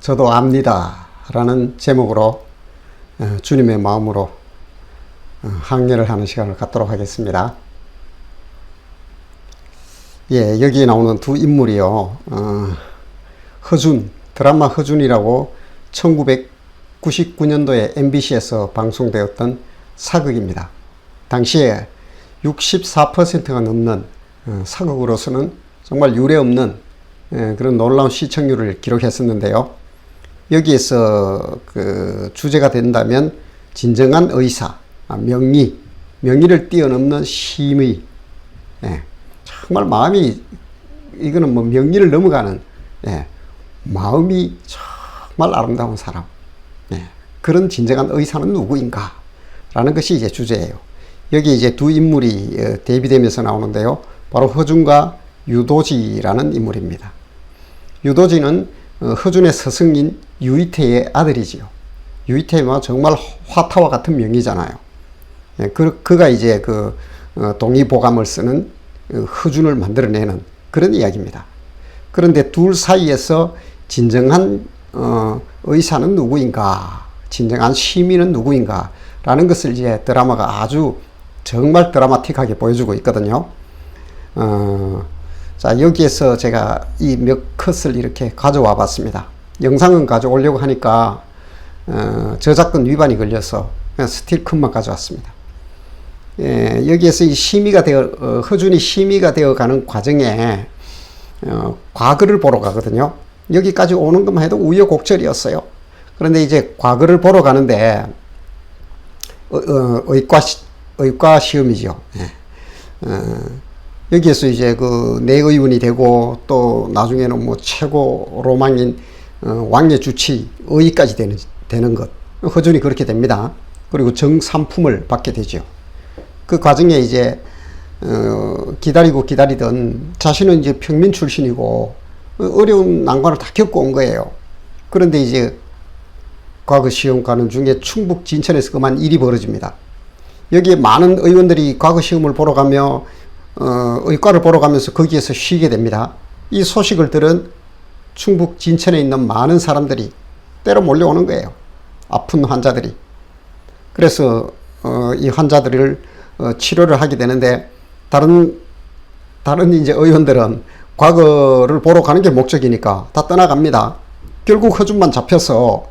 저도 압니다 라는 제목으로 주님의 마음으로 항례를 하는 시간을 갖도록 하겠습니다. 예, 여기에 나오는 두 인물이요, 허준, 드라마 허준이라고 1999년도에 MBC에서 방송되었던 사극입니다. 당시에 64%가 넘는 사극으로서는 정말 유례없는 그런 놀라운 시청률을 기록했었는데요. 여기에서 그 주제가 된다면 진정한 의사, 명의를 뛰어넘는 심의, 정말 마음이, 이거는 뭐 명의를 넘어가는, 마음이 정말 아름다운 사람, 그런 진정한 의사는 누구인가 라는 것이 이제 주제예요. 여기 이제 두 인물이 대비되면서 나오는데요. 바로 허준과 유도지라는 인물입니다. 유도지는 허준의 스승인 유이태의 아들이지요. 유이태가 정말 화타와 같은 명의잖아요. 그가 이제 그 동의보감을 쓰는 허준을 만들어내는 그런 이야기입니다. 그런데 둘 사이에서 진정한 의사는 누구인가, 진정한 시민은 누구인가 라는 것을 이제 드라마가 아주 정말 드라마틱하게 보여주고 있거든요. 자, 여기에서 제가 이 몇 컷을 이렇게 가져와 봤습니다. 영상은 가져오려고 하니까 저작권 위반이 걸려서 그냥 스틸컷만 가져왔습니다. 여기에서 이 심의가 허준이 심의가 되어 가는 과정에 과거를 보러 가거든요. 여기까지 오는 것만 해도 우여곡절이었어요. 그런데 이제 과거를 보러 가는데 의과 시험이죠. 여기에서 이제 그 내의원이 되고 또 나중에는 뭐 최고 로망인 왕의 주치 의까지 되는 것. 허준이 그렇게 됩니다. 그리고 정삼품을 받게 되죠. 그 과정에 이제 기다리던 자신은 이제 평민 출신이고 어려운 난관을 다 겪고 온 거예요. 그런데 이제 과거 시험 가는 중에 충북 진천에서 그만 일이 벌어집니다. 여기에 많은 의원들이 과거 시험을 보러 가며 의과를 보러 가면서 거기에서 쉬게 됩니다. 이 소식을 들은 충북 진천에 있는 많은 사람들이 때로 몰려오는 거예요. 아픈 환자들이. 그래서 이 환자들을 치료를 하게 되는데 다른 이제 의원들은 과거를 보러 가는 게 목적이니까 다 떠나갑니다. 결국 허준만 잡혀서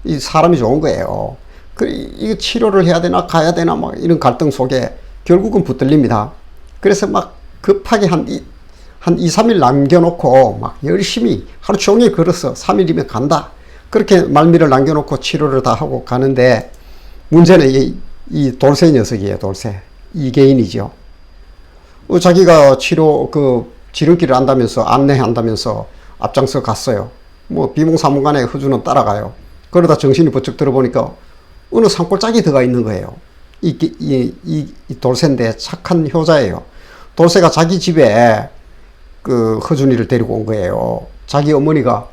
이 사람이 좋은 거예요. 이거 치료를 해야 되나 가야 되나 막 이런 갈등 속에 결국은 붙들립니다. 그래서 막 급하게 한 2, 3일 남겨놓고 막 열심히 하루 종일 걸어서 3일이면 간다. 그렇게 말미를 남겨놓고 치료를 다 하고 가는데 문제는 이 돌쇠 녀석이에요. 돌쇠. 이계인이죠. 자기가 지름길을 안내한다면서 앞장서 갔어요. 뭐 비몽사몽간에 허준은 따라가요. 그러다 정신이 번쩍 들어보니까 어느 산골짜기 들어가 있는 거예요. 이 돌쇠인데 착한 효자예요. 돌쇠가 자기 집에 그 허준이를 데리고 온 거예요. 자기 어머니가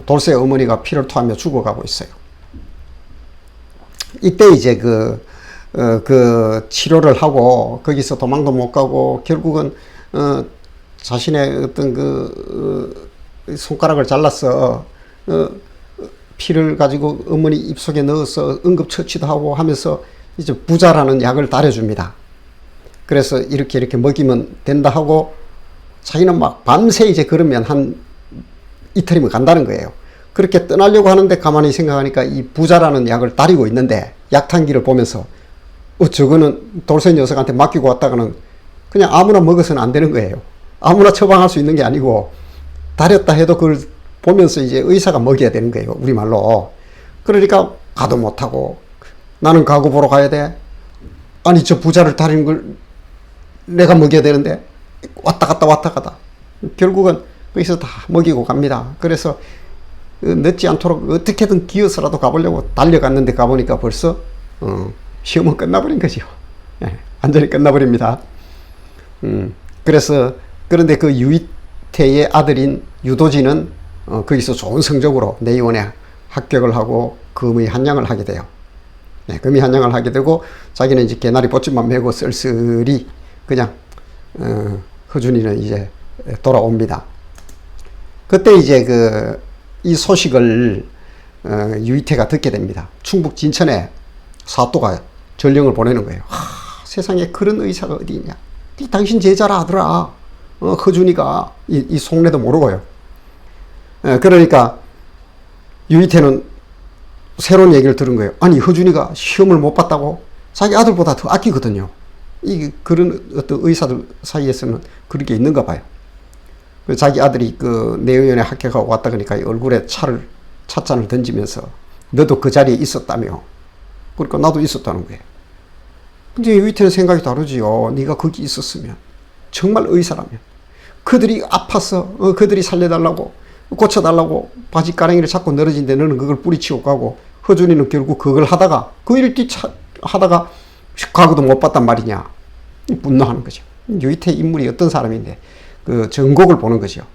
돌쇠 어머니가 피를 토하며 죽어가고 있어요. 이때 이제 그 치료를 하고 거기서 도망도 못 가고 결국은 자신의 어떤 손가락을 잘라서 피를 가지고 어머니 입속에 넣어서 응급처치도 하고 하면서 이제 부자라는 약을 다려줍니다. 그래서 이렇게 먹이면 된다 하고 자기는 막 밤새 이제 그러면 한 이틀이면 간다는 거예요. 그렇게 떠나려고 하는데 가만히 생각하니까 이 부자라는 약을 다리고 있는데 약탕기를 보면서 저거는 돌쇠 녀석한테 맡기고 왔다가는 그냥 아무나 먹어서는 안 되는 거예요. 아무나 처방할 수 있는 게 아니고 다렸다 해도 그걸 보면서 이제 의사가 먹여야 되는 거예요. 우리말로. 그러니까 가도 못하고 나는 가구 보러 가야 돼. 아니 저 부자를 다리는 걸 내가 먹여야 되는데 왔다 갔다 결국은 거기서 다 먹이고 갑니다. 그래서 늦지 않도록 어떻게든 기어서라도 가보려고 달려갔는데 가보니까 벌써 시험은 끝나버린 거죠. 완전히 끝나버립니다. 그런데 그 유이태의 아들인 유도지는 거기서 좋은 성적으로 내의원에 합격을 하고 금의 한양을 하게 돼요. 금의 한양을 하게 되고 자기는 이제 개나리 보침만 메고 쓸쓸히 그냥 허준이는 이제 돌아옵니다. 그때 이제 이 소식을 유이태가 듣게 됩니다. 충북 진천에 사또가 전령을 보내는 거예요. 세상에 그런 의사가 어디 있냐. 당신 제자라 하더라. 허준이가 이 속내도 모르고요. 그러니까 유이태는 새로운 얘기를 들은 거예요. 아니 허준이가 시험을 못 봤다고? 자기 아들보다 더 아끼거든요. 그런 어떤 의사들 사이에서는 그런 게 있는가 봐요. 자기 아들이 그 내의원에 합격하고 왔다 그러니까 얼굴에 찻잔을 던지면서 너도 그 자리에 있었다며. 그러니까 나도 있었다는 거예요. 근데 유이태는 생각이 다르지요. 네가 거기 있었으면 정말 의사라면 그들이 아파서 그들이 살려달라고 고쳐달라고 바지가랑이를 잡고 늘어진데 너는 그걸 뿌리치고 가고 허준이는 결국 그걸 하다가 그 일을 하다가 과거도 못 봤단 말이냐. 분노하는 거죠. 유이태 인물이 어떤 사람인데 그 전곡을 보는 거죠.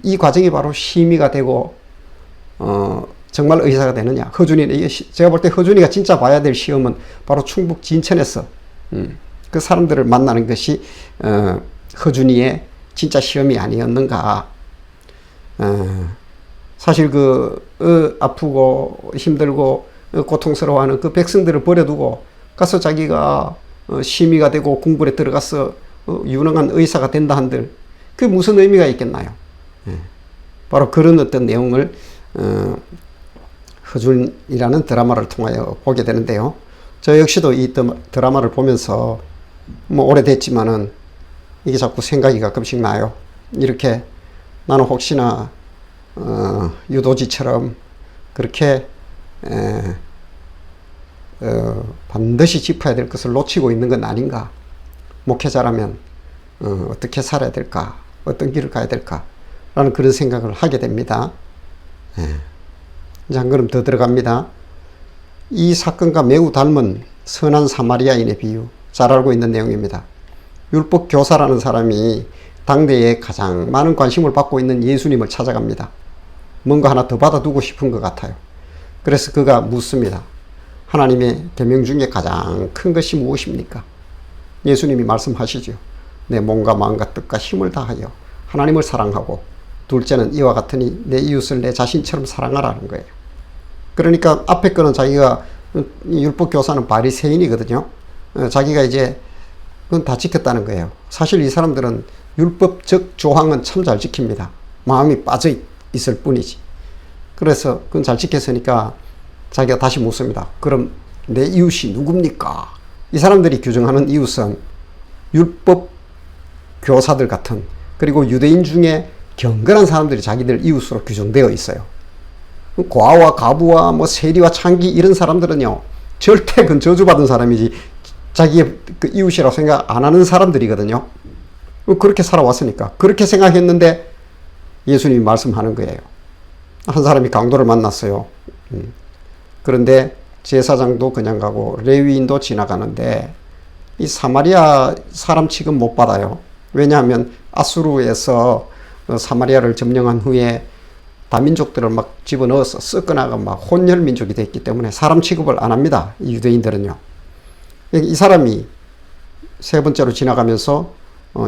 이 과정이 바로 심의가 되고 정말 의사가 되느냐. 허준이는 제가 볼 때 허준이가 진짜 봐야 될 시험은 바로 충북 진천에서 그 사람들을 만나는 것이 허준이의 진짜 시험이 아니었는가. 사실 아프고 힘들고 고통스러워하는 그 백성들을 버려두고 가서 자기가 심의가 되고 공부에 들어가서 유능한 의사가 된다 한들 그게 무슨 의미가 있겠나요? 바로 그런 어떤 내용을 허준이라는 드라마를 통하여 보게 되는데요. 저 역시도 이 드라마를 보면서 뭐 오래됐지만은 이게 자꾸 생각이 가끔씩 나요. 이렇게 나는 혹시나 유도지처럼 그렇게 반드시 짚어야 될 것을 놓치고 있는 건 아닌가. 목회자라면 어떻게 살아야 될까, 어떤 길을 가야 될까 라는 그런 생각을 하게 됩니다. 이제 한 걸음 더 들어갑니다. 이 사건과 매우 닮은 선한 사마리아인의 비유, 잘 알고 있는 내용입니다. 율법 교사라는 사람이 당대에 가장 많은 관심을 받고 있는 예수님을 찾아갑니다. 뭔가 하나 더 받아두고 싶은 것 같아요. 그래서 그가 묻습니다. 하나님의 계명 중에 가장 큰 것이 무엇입니까? 예수님이 말씀하시죠. 내 몸과 마음과 뜻과 힘을 다하여 하나님을 사랑하고 둘째는 이와 같으니 내 이웃을 내 자신처럼 사랑하라는 거예요. 그러니까 앞에 거는 자기가 율법 교사는 바리새인이거든요. 자기가 이제 그건 다 지켰다는 거예요. 사실 이 사람들은 율법적 조항은 참 잘 지킵니다. 마음이 빠져 있을 뿐이지. 그래서 그건 잘 지켰으니까 자기가 다시 묻습니다. 그럼 내 이웃이 누굽니까? 이 사람들이 규정하는 이웃은 율법 교사들 같은, 그리고 유대인 중에 경건한 사람들이 자기들 이웃으로 규정되어 있어요. 고아와 가부와 뭐 세리와 창기 이런 사람들은요, 절대 그건 저주받은 사람이지 자기의 그 이웃이라고 생각 안 하는 사람들이거든요. 그렇게 살아왔으니까 그렇게 생각했는데 예수님이 말씀하는 거예요. 한 사람이 강도를 만났어요. 그런데 제사장도 그냥 가고 레위인도 지나가는데 이 사마리아 사람 취급 못 받아요. 왜냐하면 아수르에서 사마리아를 점령한 후에 다민족들을 막 집어넣어서 섞어나가 막 혼혈민족이 됐기 때문에 사람 취급을 안 합니다. 이 유대인들은요. 이 사람이 세 번째로 지나가면서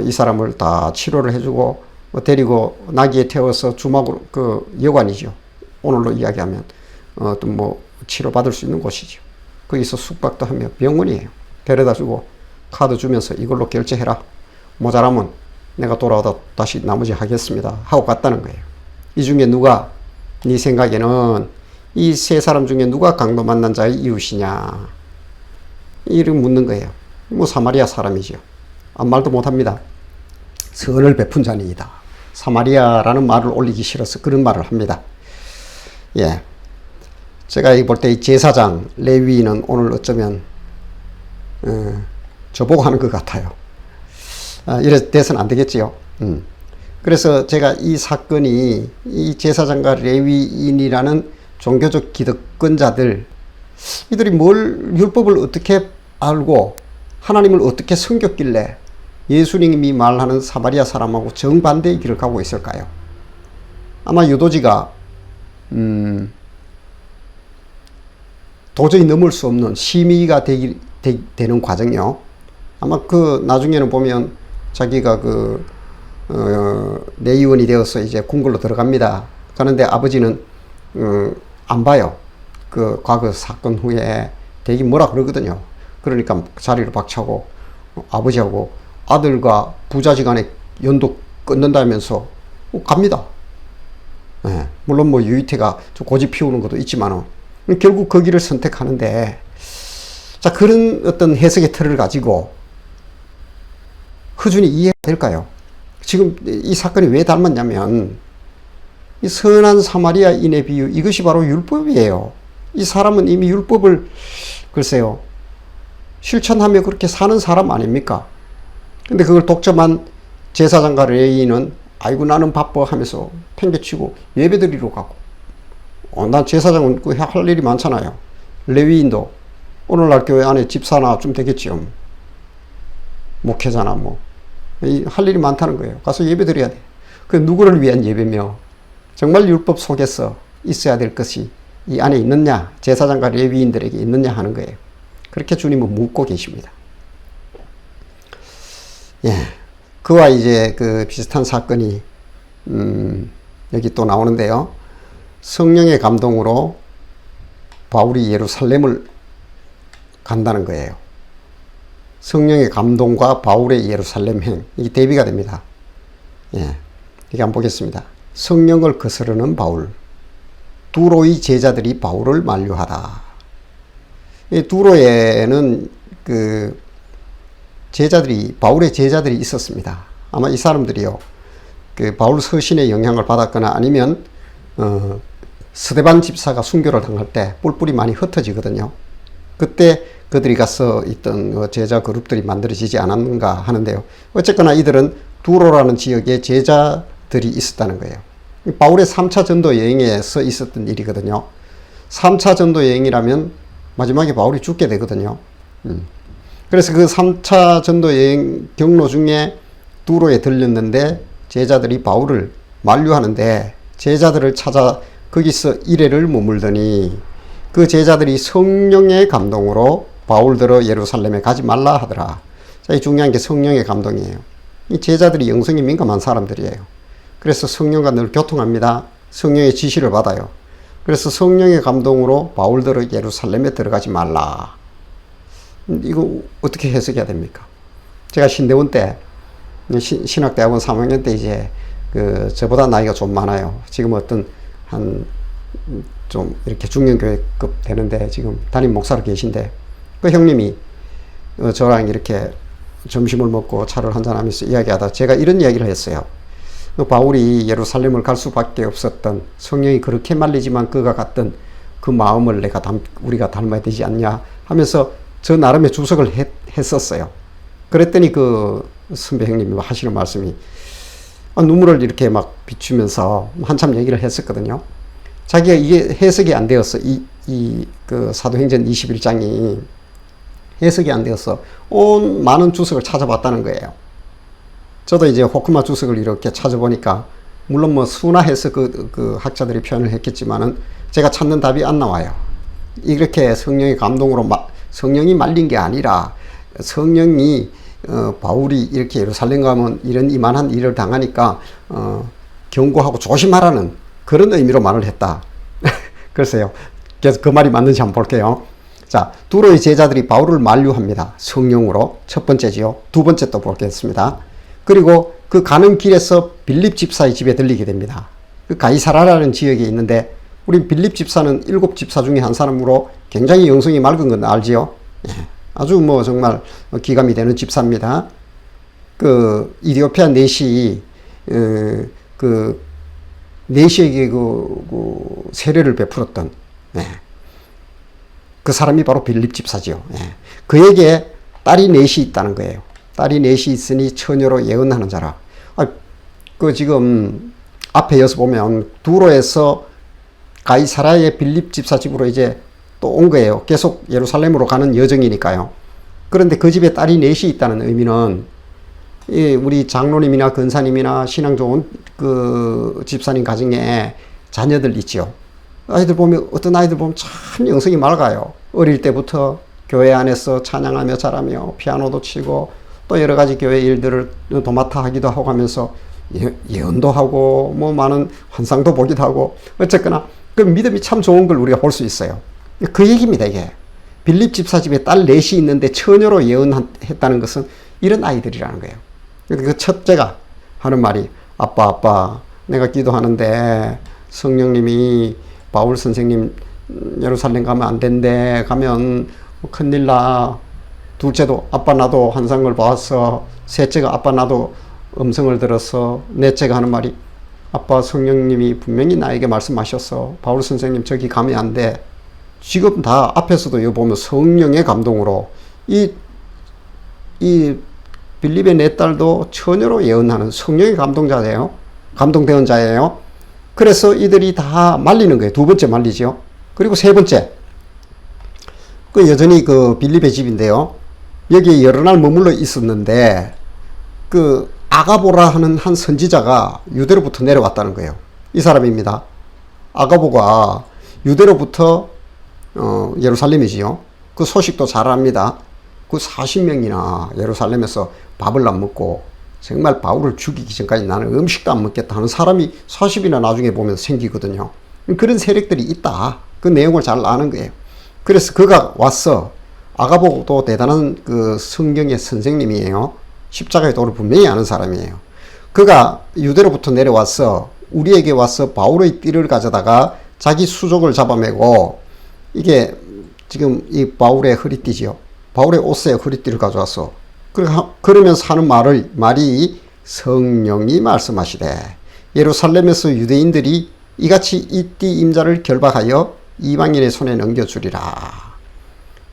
이 사람을 다 치료를 해주고 데리고 나귀에 태워서 주막으로, 그 여관이죠. 오늘로 이야기하면 또 뭐 치료받을 수 있는 곳이죠. 거기서 숙박도 하며 병원이에요. 데려다주고 카드 주면서 이걸로 결제해라. 모자라면 내가 돌아와서 다시 나머지 하겠습니다 하고 갔다는 거예요. 이 중에 누가, 네 생각에는 이 세 사람 중에 누가 강도 만난 자의 이웃이냐, 이렇게 묻는 거예요. 뭐 사마리아 사람이죠. 아무 말도 못합니다. 선을 베푼 자니이다. 사마리아라는 말을 올리기 싫어서 그런 말을 합니다. 예, 제가 볼 때 이 제사장 레위인은 오늘 어쩌면 저보고 하는 것 같아요. 이래 돼서는 안 되겠지요. 그래서 제가 이 사건이 이 제사장과 레위인이라는 종교적 기득권자들, 이들이 율법을 어떻게 알고 하나님을 어떻게 섬겼길래 예수님이 말하는 사마리아 사람하고 정반대의 길을 가고 있을까요? 아마 유도지가 도저히 넘을 수 없는 심의가 되는 과정이요. 아마 그 나중에는 보면 자기가 내의원이 되어서 이제 궁궐로 들어갑니다. 그런데 아버지는 안 봐요. 그 과거 사건 후에 되게 뭐라 그러거든요. 그러니까 자리를 박차고 아버지하고 아들과 부자지간에 연도 끊는다면서 갑니다. 예, 물론 뭐 유이태가 좀 고집 피우는 것도 있지만은 결국 그 길을 선택하는데, 자, 그런 어떤 해석의 틀을 가지고 허준이 이해가 될까요? 지금 이 사건이 왜 닮았냐면 이 선한 사마리아인의 비유, 이것이 바로 율법이에요. 이 사람은 이미 율법을 글쎄요 실천하며 그렇게 사는 사람 아닙니까? 근데 그걸 독점한 제사장과 레위인은 아이고 나는 바빠 하면서 팽개치고 예배드리러 가고, 난 제사장은 그 할 일이 많잖아요. 레위인도 오늘날 교회 안에 집사나 좀 되겠지요. 목회자나 뭐 할 일이 많다는 거예요. 가서 예배드려야 돼. 그 누구를 위한 예배며 정말 율법 속에서 있어야 될 것이 이 안에 있느냐, 제사장과 레위인들에게 있느냐 하는 거예요. 그렇게 주님은 묻고 계십니다. 예, 그와 이제 그 비슷한 사건이 여기 또 나오는데요. 성령의 감동으로 바울이 예루살렘을 간다는 거예요. 성령의 감동과 바울의 예루살렘 행, 이게 대비가 됩니다. 예, 이게 한번 보겠습니다. 성령을 거스르는 바울, 두로의 제자들이 바울을 만류하다. 이 두로에는 그 제자들이, 바울의 제자들이 있었습니다. 아마 이 사람들이요, 그 바울 서신의 영향을 받았거나 아니면 스데반 집사가 순교를 당할 때 뿔뿔이 많이 흩어지거든요. 그때 그들이 가서 있던 제자 그룹들이 만들어지지 않았는가 하는데요. 어쨌거나 이들은 두로라는 지역에 제자들이 있었다는 거예요. 바울의 3차 전도 여행에서 있었던 일이거든요. 3차 전도 여행이라면 마지막에 바울이 죽게 되거든요. 그래서 그 3차 전도 여행 경로 중에 두로에 들렸는데 제자들이 바울을 만류하는데 제자들을 찾아 거기서 이래를 머물더니 그 제자들이 성령의 감동으로 바울들어 예루살렘에 가지 말라 하더라. 자, 이 중요한 게 성령의 감동이에요. 이 제자들이 영성이 민감한 사람들이에요. 그래서 성령과 늘 교통합니다. 성령의 지시를 받아요. 그래서 성령의 감동으로 바울들어 예루살렘에 들어가지 말라. 이거 어떻게 해석해야 됩니까? 제가 신대원 때, 신학대학원 3학년 때 이제 저보다 나이가 좀 많아요. 지금 어떤 좀 이렇게 중년교회급 되는데 지금 담임 목사로 계신데, 그 형님이 저랑 이렇게 점심을 먹고 차를 한잔하면서 이야기하다 제가 이런 이야기를 했어요. 바울이 예루살렘을 갈 수밖에 없었던, 성령이 그렇게 말리지만 그가 갔던 그 마음을 우리가 닮아야 되지 않냐 하면서 저 나름의 주석을 했었어요. 그랬더니 그 선배 형님이 하시는 말씀이, 눈물을 이렇게 막 비추면서 한참 얘기를 했었거든요. 자기가 이게 해석이 안 되었어. 그 사도행전 21장이 해석이 안 되었어. 온 많은 주석을 찾아봤다는 거예요. 저도 이제 호크마 주석을 이렇게 찾아보니까, 물론 뭐 순화해서 그 학자들이 표현을 했겠지만은 제가 찾는 답이 안 나와요. 이렇게 성령의 감동으로 성령이 말린 게 아니라 성령이 바울이 이렇게 예루살렘 가면 이런 이만한 일을 당하니까 경고하고 조심하라는 그런 의미로 말을 했다. 글쎄요. 그래서 그 말이 맞는지 한번 볼게요. 자, 두로의 제자들이 바울을 만류합니다. 성령으로. 첫 번째지요. 두 번째 또 보겠습니다. 그리고 그 가는 길에서 빌립 집사의 집에 들리게 됩니다. 그 가이사라라는 지역에 있는데, 우리 빌립 집사는 7 집사 중에 한 사람으로 굉장히 영성이 맑은 건 알지요? 예, 아주 뭐 정말 기감이 되는 집사입니다. 그 이디오피아 내시, 내시에게 그 세례를 베풀었던, 예, 그 사람이 바로 빌립 집사지요. 예, 그에게 딸이 넷이 있다는 거예요. 딸이 넷이 있으니 처녀로 예언하는 자라. 지금 앞에 여기서 보면 두로에서 가이사라의 빌립 집사 집으로 이제 또 온 거예요. 계속 예루살렘으로 가는 여정이니까요. 그런데 그 집에 딸이 넷이 있다는 의미는, 우리 장로님이나 근사님이나 신앙 좋은 그 집사님 가정에 자녀들 있죠. 아이들 보면, 어떤 아이들 보면 참 영성이 맑아요. 어릴 때부터 교회 안에서 찬양하며 자라며 피아노도 치고 또 여러 가지 교회 일들을 도맡아 하기도 하고 하면서 예언도 하고 뭐 많은 환상도 보기도 하고 어쨌거나 그 믿음이 참 좋은 걸 우리가 볼 수 있어요. 그 얘기입니다. 이게 빌립 집사 집에 딸 넷이 있는데 처녀로 예언했다는 것은 이런 아이들이라는 거예요. 그 첫째가 하는 말이 아빠 내가 기도하는데 성령님이 바울 선생님 예루살렘 가면 안 된대. 가면 큰일 나. 둘째도 아빠 나도 환상을 봤어. 셋째가 아빠 나도 음성을 들었어. 넷째가 하는 말이 아빠 성령님이 분명히 나에게 말씀하셨어. 바울 선생님 저기 가면 안 돼. 지금 다 앞에서도 이거 보면 성령의 감동으로 이 빌립의 네 딸도 처녀로 예언하는 성령의 감동자예요. 감동되은 자예요. 그래서 이들이 다 말리는 거예요. 두 번째 말리죠. 그리고 세 번째, 그 여전히 그 빌립의 집인데요. 여기에 여러 날 머물러 있었는데 그 아가보라 하는 한 선지자가 유대로부터 내려왔다는 거예요. 이 사람입니다. 아가보가 유대로부터 예루살렘이지요. 그 소식도 잘 압니다. 그 40명이나 예루살렘에서 밥을 안 먹고 정말 바울을 죽이기 전까지 나는 음식도 안 먹겠다 하는 사람이 40이나 나중에 보면 생기거든요. 그런 세력들이 있다. 그 내용을 잘 아는 거예요. 그래서 그가 왔어. 아가보도 대단한 그 성경의 선생님이에요. 십자가의 도를 분명히 아는 사람이에요. 그가 유대로부터 내려와서 우리에게 와서 바울의 띠를 가져다가 자기 수족을 잡아매고 이게 지금 이 바울의 허리띠지요. 바울의 옷에 허리띠를 가져왔어. 그러면서 하는 말이 성령이 말씀하시되 예루살렘에서 유대인들이 이같이 이 띠 임자를 결박하여 이방인의 손에 넘겨주리라.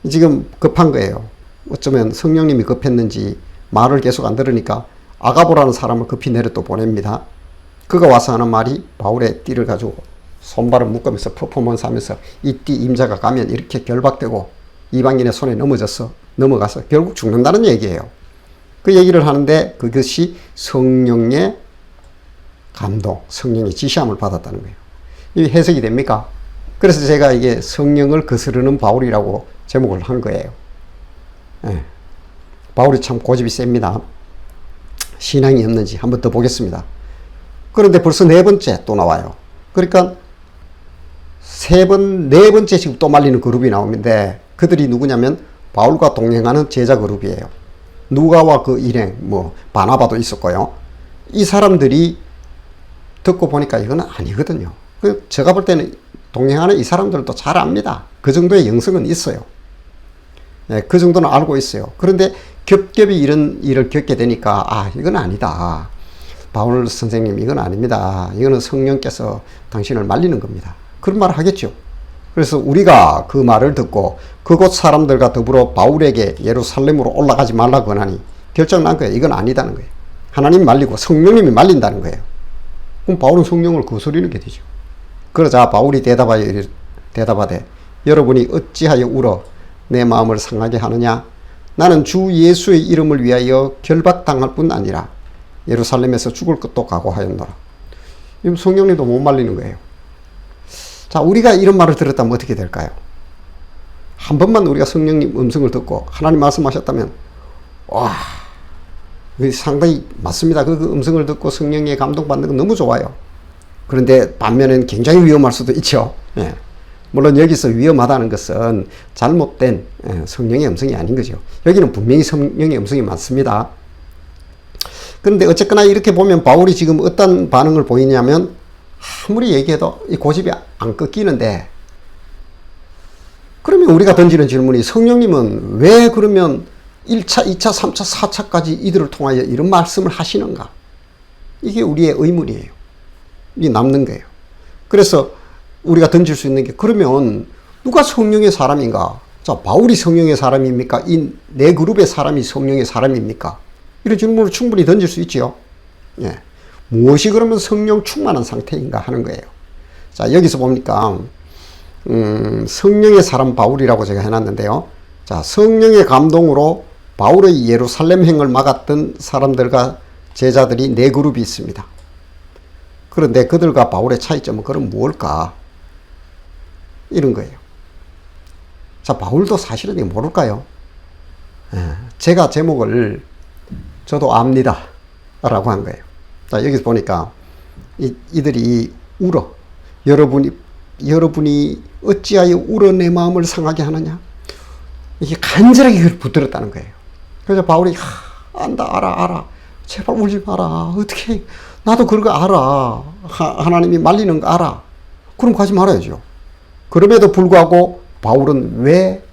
지금 급한 거예요. 어쩌면 성령님이 급했는지 말을 계속 안 들으니까 아가보라는 사람을 급히 내려 또 보냅니다. 그가 와서 하는 말이 바울의 띠를 가지고 손발을 묶으면서 퍼포먼스 하면서 이 띠 임자가 가면 이렇게 결박되고 이방인의 손에 넘어가서 결국 죽는다는 얘기예요. 그 얘기를 하는데 그것이 성령의 감동, 성령의 지시함을 받았다는 거예요. 이 해석이 됩니까? 그래서 제가 이게 성령을 거스르는 바울이라고 제목을 한 거예요. 예. 바울이 참 고집이 셉니다. 신앙이 없는지 한번 더 보겠습니다. 그런데 벌써 네 번째 또 나와요. 그러니까 네 번째 지금 또 말리는 그룹이 나오는데 그들이 누구냐면 바울과 동행하는 제자 그룹이에요. 누가와 그 일행, 바나바도 있었고요. 이 사람들이 듣고 보니까 이건 아니거든요. 제가 볼 때는 동행하는 이 사람들도 잘 압니다. 그 정도의 영성은 있어요. 예, 그 정도는 알고 있어요. 그런데 겹겹이 이런 일을 겪게 되니까 이건 아니다. 바울 선생님 이건 아닙니다. 이거는 성령께서 당신을 말리는 겁니다. 그런 말을 하겠죠. 그래서 우리가 그 말을 듣고 그곳 사람들과 더불어 바울에게 예루살렘으로 올라가지 말라고 하니 결정난 거예요. 이건 아니다는 거예요. 하나님 말리고 성령님이 말린다는 거예요. 그럼 바울은 성령을 거스르는 게 되죠. 그러자 바울이 대답하되 여러분이 어찌하여 울어 내 마음을 상하게 하느냐. 나는 주 예수의 이름을 위하여 결박당할 뿐 아니라 예루살렘에서 죽을 것도 각오하였노라. 지금 성령님도 못 말리는 거예요. 자, 우리가 이런 말을 들었다면 어떻게 될까요? 한 번만 우리가 성령님 음성을 듣고 하나님 말씀하셨다면 상당히 맞습니다. 그 음성을 듣고 성령의 감동받는 건 너무 좋아요. 그런데 반면엔 굉장히 위험할 수도 있죠. 예. 물론 여기서 위험하다는 것은 잘못된 성령의 음성이 아닌 거죠. 여기는 분명히 성령의 음성이 맞습니다. 그런데 어쨌거나 이렇게 보면 바울이 지금 어떤 반응을 보이냐면 아무리 얘기해도 이 고집이 안 꺾이는데 그러면 우리가 던지는 질문이 성령님은 왜 그러면 1차, 2차, 3차, 4차까지 이들을 통하여 이런 말씀을 하시는가? 이게 우리의 의문이에요. 이 남는 거예요. 그래서 우리가 던질 수 있는 게 그러면 누가 성령의 사람인가? 자, 바울이 성령의 사람입니까? 이 네 그룹의 사람이 성령의 사람입니까? 이런 질문을 충분히 던질 수 있지요. 예. 무엇이 그러면 성령 충만한 상태인가 하는 거예요. 자, 여기서 보니까 성령의 사람 바울이라고 제가 해놨는데요. 자, 성령의 감동으로 바울의 예루살렘 행을 막았던 사람들과 제자들이 네 그룹이 있습니다. 그런데 그들과 바울의 차이점은 그럼 무엇일까? 이런 거예요. 자, 바울도 사실은 이거 모를까요? 제가 제목을 저도 압니다 라고 한 거예요. 자, 여기서 보니까 이들이 울어. 여러분이 어찌하여 울어 내 마음을 상하게 하느냐? 이게 간절하게 그걸 붙들었다는 거예요. 그래서 바울이 안다, 알아. 제발 울지 마라. 어떻게 나도 그런 거 알아. 하나님이 말리는 거 알아. 그럼 가지 말아야죠. 그럼에도 불구하고 바울은 왜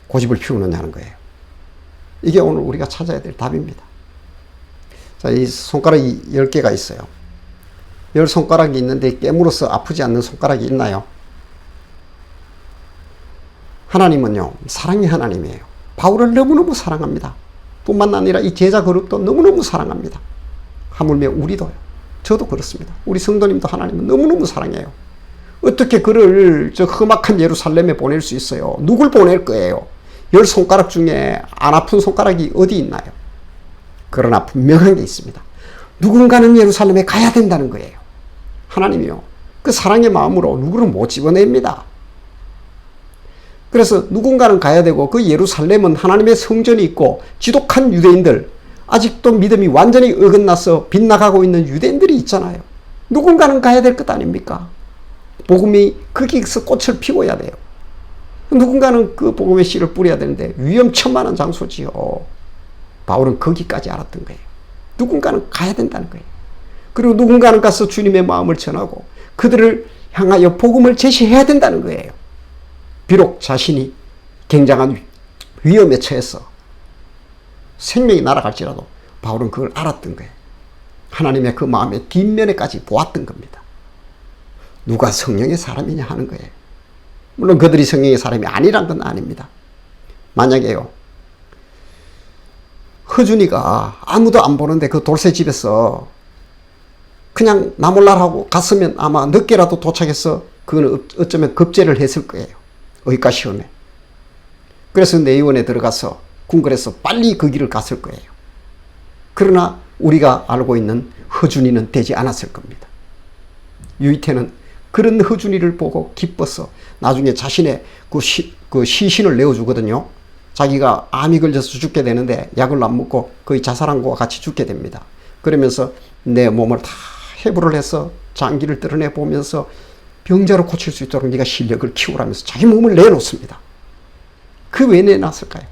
고집을 피우느냐는 거예요. 이게 오늘 우리가 찾아야 될 답입니다. 자, 이 손가락이 10개가 있어요. 10손가락이 있는데 깨물어서 아프지 않는 손가락이 있나요? 하나님은요, 사랑의 하나님이에요. 바울을 너무너무 사랑합니다. 뿐만 아니라 이 제자 그룹도 너무너무 사랑합니다. 하물며 우리도요. 저도 그렇습니다. 우리 성도님도 하나님은 너무너무 사랑해요. 어떻게 그를 저 험악한 예루살렘에 보낼 수 있어요? 누굴 보낼 거예요? 10손가락 중에 안 아픈 손가락이 어디 있나요? 그러나 분명한 게 있습니다. 누군가는 예루살렘에 가야 된다는 거예요. 하나님이요. 그 사랑의 마음으로 누구를 못 집어냅니다. 그래서 누군가는 가야 되고 그 예루살렘은 하나님의 성전이 있고 지독한 유대인들, 아직도 믿음이 완전히 어긋나서 빗나가고 있는 유대인들이 있잖아요. 누군가는 가야 될 것 아닙니까? 복음이 거기서 꽃을 피워야 돼요. 누군가는 그 복음의 씨를 뿌려야 되는데 위험천만한 장소지요. 바울은 거기까지 알았던 거예요. 누군가는 가야 된다는 거예요. 그리고 누군가는 가서 주님의 마음을 전하고 그들을 향하여 복음을 제시해야 된다는 거예요. 비록 자신이 굉장한 위험에 처해서 생명이 날아갈지라도 바울은 그걸 알았던 거예요. 하나님의 그 마음의 뒷면에까지 보았던 겁니다. 누가 성령의 사람이냐 하는 거예요. 물론 그들이 성령의 사람이 아니란 건 아닙니다. 만약에요, 허준이가 아무도 안 보는데 그 돌쇠집에서 그냥 나 몰라라고 갔으면 아마 늦게라도 도착해서 그건 어쩌면 급제를 했을 거예요. 의과 시험에. 그래서 내의원에 들어가서 궁궐에서 빨리 그 길을 갔을 거예요. 그러나 우리가 알고 있는 허준이는 되지 않았을 겁니다. 유이태는 그런 허준이를 보고 기뻐서 나중에 자신의 그 시신을 내어주거든요. 자기가 암이 걸려서 죽게 되는데 약을 안 먹고 거의 자살한 것과 같이 죽게 됩니다. 그러면서 내 몸을 다 해부를 해서 장기를 드러내 보면서 병자로 고칠 수 있도록 네가 실력을 키우라면서 자기 몸을 내놓습니다. 그 왜 내놨을까요?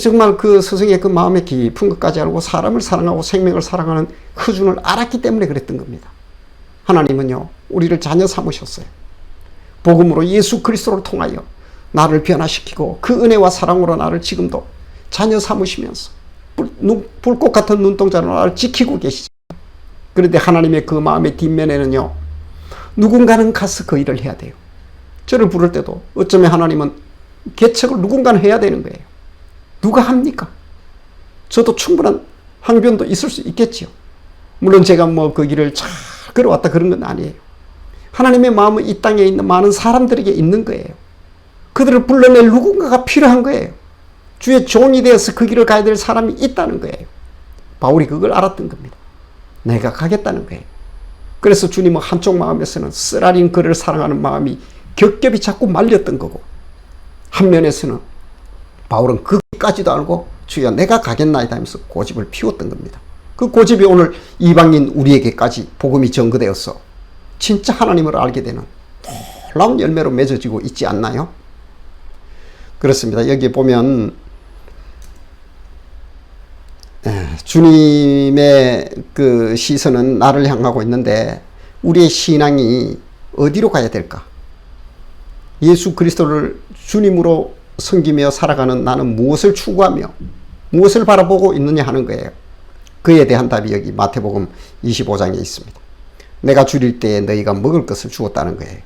정말 그 스승의 그 마음의 깊은 것까지 알고 사람을 사랑하고 생명을 사랑하는 허준을 알았기 때문에 그랬던 겁니다. 하나님은요, 우리를 자녀 삼으셨어요. 복음으로 예수 그리스도를 통하여 나를 변화시키고 그 은혜와 사랑으로 나를 지금도 자녀 삼으시면서 불꽃 같은 눈동자로 나를 지키고 계시죠. 그런데 하나님의 그 마음의 뒷면에는요, 누군가는 가서 그 일을 해야 돼요. 저를 부를 때도 어쩌면 하나님은 개척을 누군가는 해야 되는 거예요. 누가 합니까? 저도 충분한 항변도 있을 수 있겠지요. 물론 제가 뭐 그 길을 잘 걸어왔다 그런 건 아니에요. 하나님의 마음은 이 땅에 있는 많은 사람들에게 있는 거예요. 그들을 불러낼 누군가가 필요한 거예요. 주의 종이 되어서 그 길을 가야 될 사람이 있다는 거예요. 바울이 그걸 알았던 겁니다. 내가 가겠다는 거예요. 그래서 주님은 한쪽 마음에서는 쓰라린 그를 사랑하는 마음이 겹겹이 자꾸 말렸던 거고, 한 면에서는 바울은 그까지도 알고 주여 내가 가겠나이다 하면서 고집을 피웠던 겁니다. 그 고집이 오늘 이방인 우리에게까지 복음이 전거되어서 진짜 하나님을 알게 되는 놀라운 열매로 맺어지고 있지 않나요? 그렇습니다. 여기 보면 주님의 그 시선은 나를 향하고 있는데 우리의 신앙이 어디로 가야 될까? 예수 그리스도를 주님으로 섬기며 살아가는 나는 무엇을 추구하며 무엇을 바라보고 있느냐 하는 거예요. 그에 대한 답이 여기 마태복음 25장에 있습니다. 내가 줄일 때에 너희가 먹을 것을 주었다는 거예요.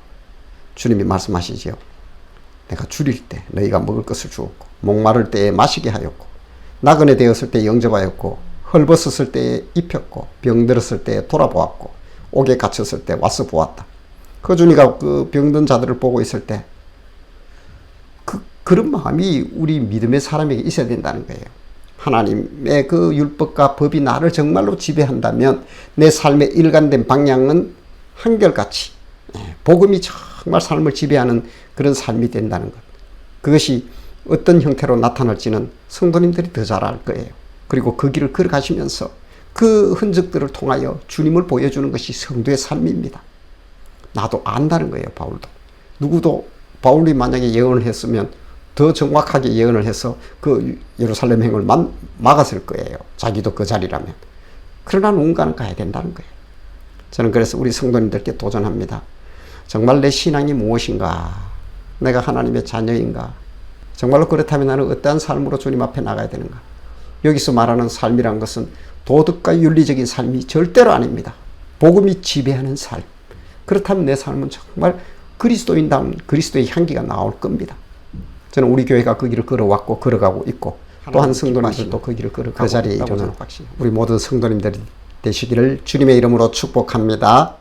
주님이 말씀하시지요. 내가 줄일 때 너희가 먹을 것을 주었고, 목마를 때에 마시게 하였고, 나그네 되었을 때 영접하였고, 헐벗었을 때에 입혔고, 병들었을 때에 돌아보았고, 옥에 갇혔을 때 와서 보았다. 허준이가 그 병든 자들을 보고 있을 때 그런 마음이 우리 믿음의 사람에게 있어야 된다는 거예요. 하나님의 그 율법과 법이 나를 정말로 지배한다면 내 삶의 일관된 방향은 한결같이 복음이 정말 삶을 지배하는 그런 삶이 된다는 것. 그것이 어떤 형태로 나타날지는 성도님들이 더 잘 알 거예요. 그리고 그 길을 걸어가시면서 그 흔적들을 통하여 주님을 보여주는 것이 성도의 삶입니다. 나도 안다는 거예요, 바울도. 누구도 바울이 만약에 예언을 했으면 더 정확하게 예언을 해서 그 예루살렘 행을 막았을 거예요. 자기도 그 자리라면. 그러나 누군가는 가야 된다는 거예요. 저는 그래서 우리 성도님들께 도전합니다. 정말 내 신앙이 무엇인가? 내가 하나님의 자녀인가? 정말로 그렇다면 나는 어떠한 삶으로 주님 앞에 나가야 되는가? 여기서 말하는 삶이란 것은 도덕과 윤리적인 삶이 절대로 아닙니다. 복음이 지배하는 삶. 그렇다면 내 삶은 정말 그리스도인다운 그리스도의 향기가 나올 겁니다. 저는 우리 교회가 그 길을 걸어왔고 걸어가고 있고 또한 성도님들도 그 길을 걸어가고 그 자리에 이르는 우리 모든 성도님들이 되시기를 주님의 이름으로 축복합니다.